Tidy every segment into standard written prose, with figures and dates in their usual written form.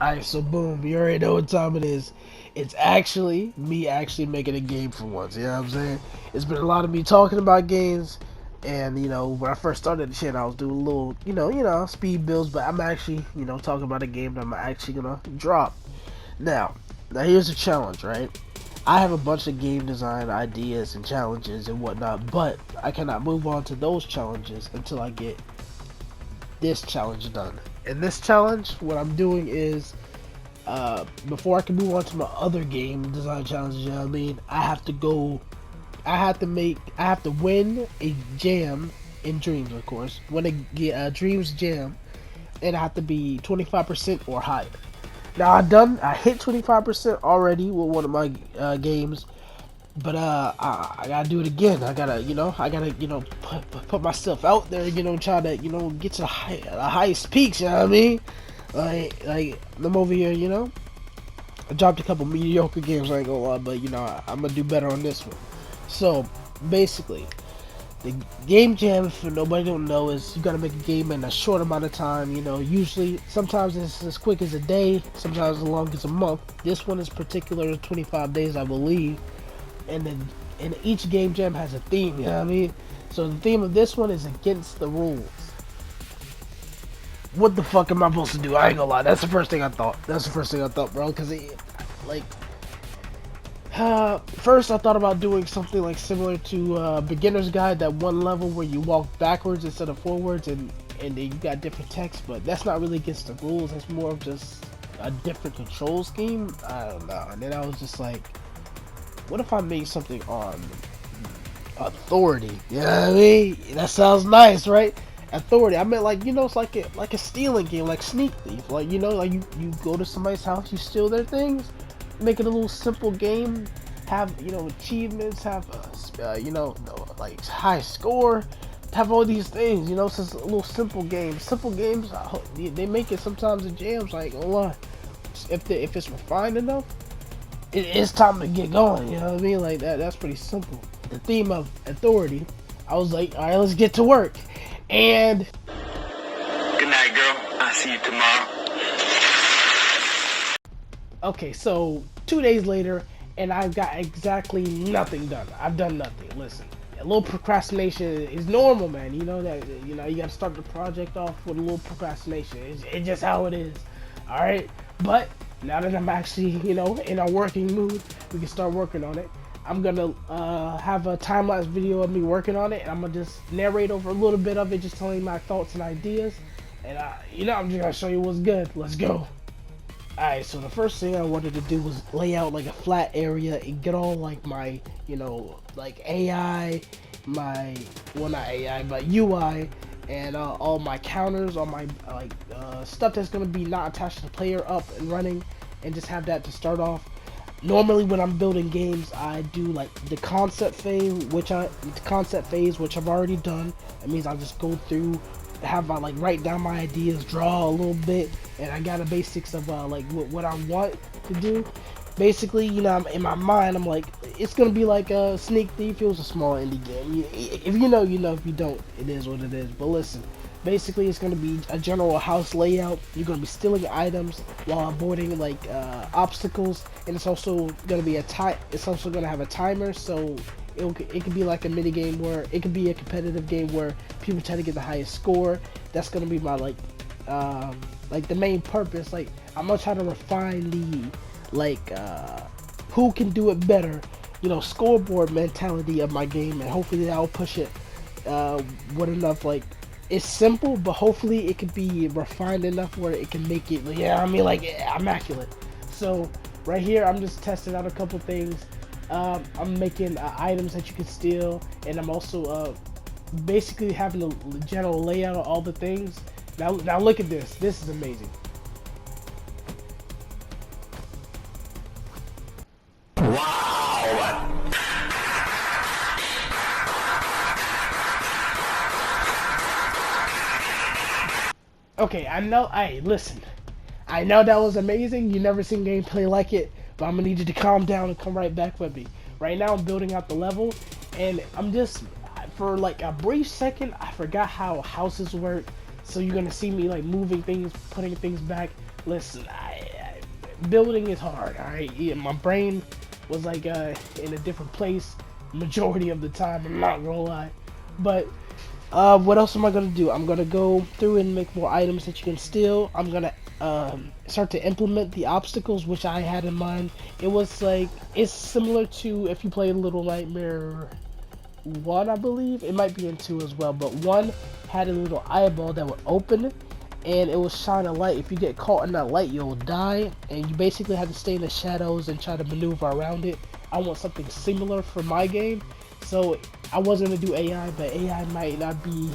Alright, so boom, you already know what time it is. It's actually me actually making a game for once, you know what I'm saying? It's been a lot of me talking about games, and when I first started the channel, I was doing a little, speed builds, but I'm actually, talking about a game that I'm actually gonna drop. Now, now here's the challenge, right? I have a bunch of game design ideas and challenges and whatnot, but I cannot move on to those challenges until I get this challenge done. And this challenge, what I'm doing is before I can move on to my other game design challenges, you know what I mean? I have to win a jam in Dreams, of course. Win a Dreams jam, and I have to be 25% or higher. Now I hit 25% already with one of my games, but I gotta do it again. I gotta, put myself out there, try to, get to the highest peaks. You know what I mean? Like I'm over here, I dropped a couple mediocre games, I ain't gonna lie, but I'm gonna do better on this one. So basically, the game jam, for nobody don't know, is you gotta make a game in a short amount of time. Usually, sometimes it's as quick as a day, sometimes as long as a month. This one is particular to 25 days, I believe. And each game jam has a theme. You know what I mean? So the theme of this one is against the rules. What the fuck am I supposed to do? I ain't gonna lie. That's the first thing I thought. That's the first thing I thought, bro. Because like, first I thought about doing something like similar to Beginner's Guide, that one level where you walk backwards instead of forwards, and then you got different text. But that's not really against the rules. It's more of just a different control scheme. I don't know. And then I was just like, what if I made something on Authority? You know what I mean? That sounds nice, right? Authority. I meant, like, it's like a stealing game, like Sneak Thief. Like, like you go to somebody's house, you steal their things, make it a little simple game, have achievements, have like high score, have all these things. So it's a little simple game. Simple games, they make it sometimes in jams. Like, oh, lie, if it's refined enough, it's time to get going. You know what I mean? Like that. That's pretty simple. The theme of Authority, I was like, all right, let's get to work. And good night, girl. I'll see you tomorrow. Okay, so 2 days later, and I've got exactly nothing done. I've done nothing. Listen, a little procrastination is normal, man. You know that. You got to start the project off with a little procrastination. It's just how it is. All right, but now that I'm actually, in a working mood, we can start working on it. I'm gonna have a time-lapse video of me working on it, and I'm gonna just narrate over a little bit of it, just telling you my thoughts and ideas. And I'm just gonna show you what's good. Let's go. Alright, so the first thing I wanted to do was lay out like a flat area and get all like my, like AI, well, not AI, but UI, and all my counters, all my stuff that's gonna be not attached to the player up and running, and just have that to start off. Normally when I'm building games, I do like the concept phase, which I've already done. That means I'll just go through, have my write down my ideas, draw a little bit, and I got the basics of like what I want to do. Basically, in my mind, I'm like, it's gonna be like a Sneak Thief. It was a small indie game. If you know, you know. If you don't, it is what it is. But listen, basically, it's gonna be a general house layout. You're gonna be stealing items while avoiding obstacles, and it's also gonna be It's also gonna have a timer, so it could be like a mini game where it could be a competitive game where people try to get the highest score. That's gonna be my the main purpose. Like, I'm gonna try to refine the who can do it better, scoreboard mentality of my game, and hopefully that'll push it with enough, it's simple, but hopefully it can be refined enough where it can make it, immaculate. So right here, I'm just testing out a couple things. I'm making items that you can steal, and I'm also basically having the general layout of all the things. Now look at this. This is amazing. Okay, I know. Hey, listen. I know that was amazing. You never seen gameplay like it, but I'm gonna need you to calm down and come right back with me. Right now, I'm building out the level, and I'm just, for like a brief second, I forgot how houses work. So you're gonna see me moving things, putting things back. Listen, building is hard. All right, yeah, my brain was like in a different place majority of the time. I'm not gonna lie, but what else am I gonna do? I'm gonna go through and make more items that you can steal. I'm gonna start to implement the obstacles which I had in mind. It was like it's similar to if you played Little Nightmare 1, I believe. It might be in 2 as well, but 1 had a little eyeball that would open and it will shine a light. If you get caught in that light, you'll die, and you basically have to stay in the shadows and try to maneuver around it. I want something similar for my game, so I was gonna do AI, but AI might not be.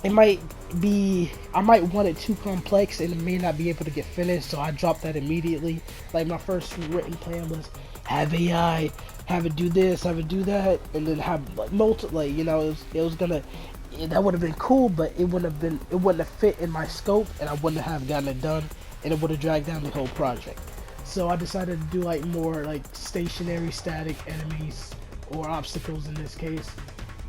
It might be. I might want it too complex, and it may not be able to get finished. So I dropped that immediately. Like my first written plan was have AI, have it do this, have it do that, and then have like like it was gonna. That would have been cool, but it wouldn't have fit in my scope, and I wouldn't have gotten it done, and it would have dragged down the whole project. So I decided to do like more like stationary static enemies or obstacles in this case,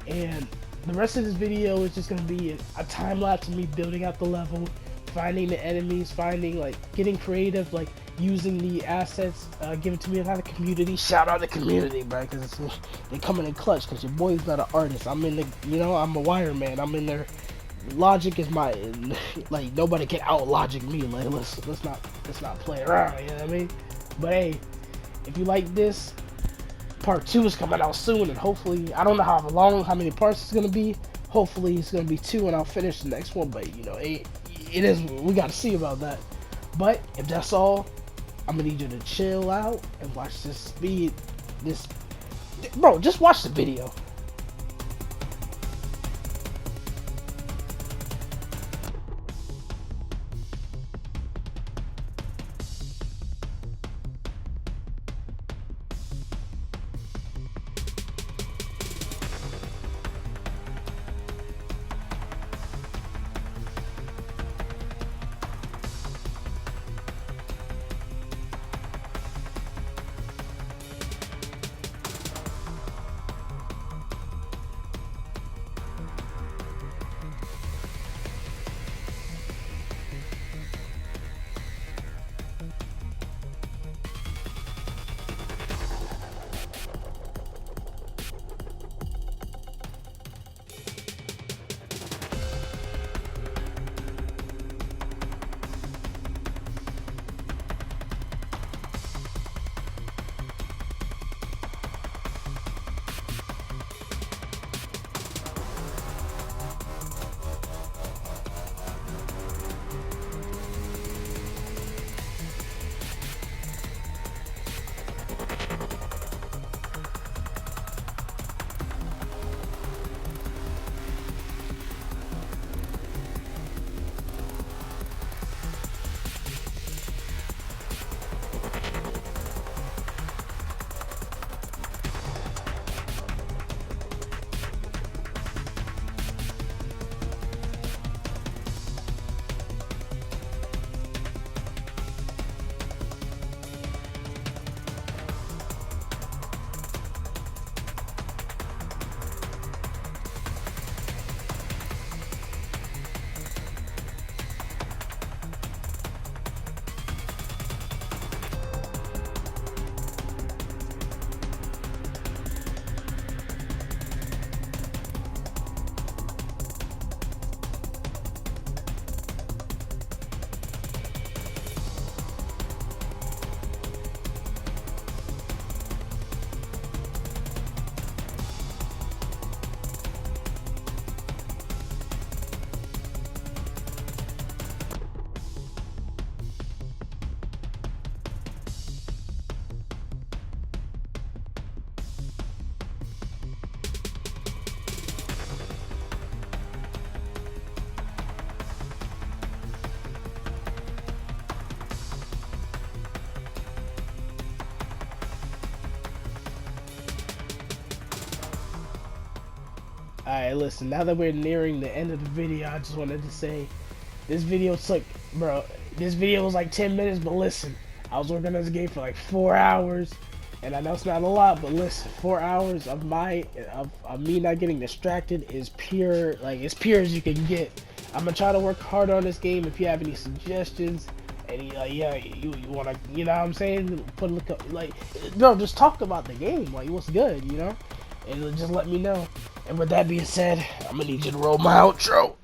and the rest of this video is just going to be a time lapse of me building out the level, finding the enemies, getting creative, like using the assets given to me by the community. Shout out the community, bro, because they coming in clutch. Because your boy's not an artist. I'm in the, I'm a wire man. I'm in there. Logic is my like nobody can out logic me. Like let's not play around. You know what I mean? But hey, if you like this, part 2 is coming out soon, and hopefully I don't know how many parts it's gonna be. Hopefully it's gonna be 2, and I'll finish the next one. But it is, we got to see about that. But if that's all, I'm gonna need you to chill out and watch this bro, just watch the video. Alright, listen, now that we're nearing the end of the video, I just wanted to say, this video was like 10 minutes, but listen, I was working on this game for like 4 hours, and I know it's not a lot, but listen, 4 hours of me not getting distracted is pure, like, as pure as you can get. I'm gonna try to work hard on this game. If you have any suggestions, And he like, yeah, you wanna, you know what I'm saying? Put a look up, like, bro, just talk about the game, like, what's good, you know? And just let me know. And with that being said, I'm gonna need you to roll my outro.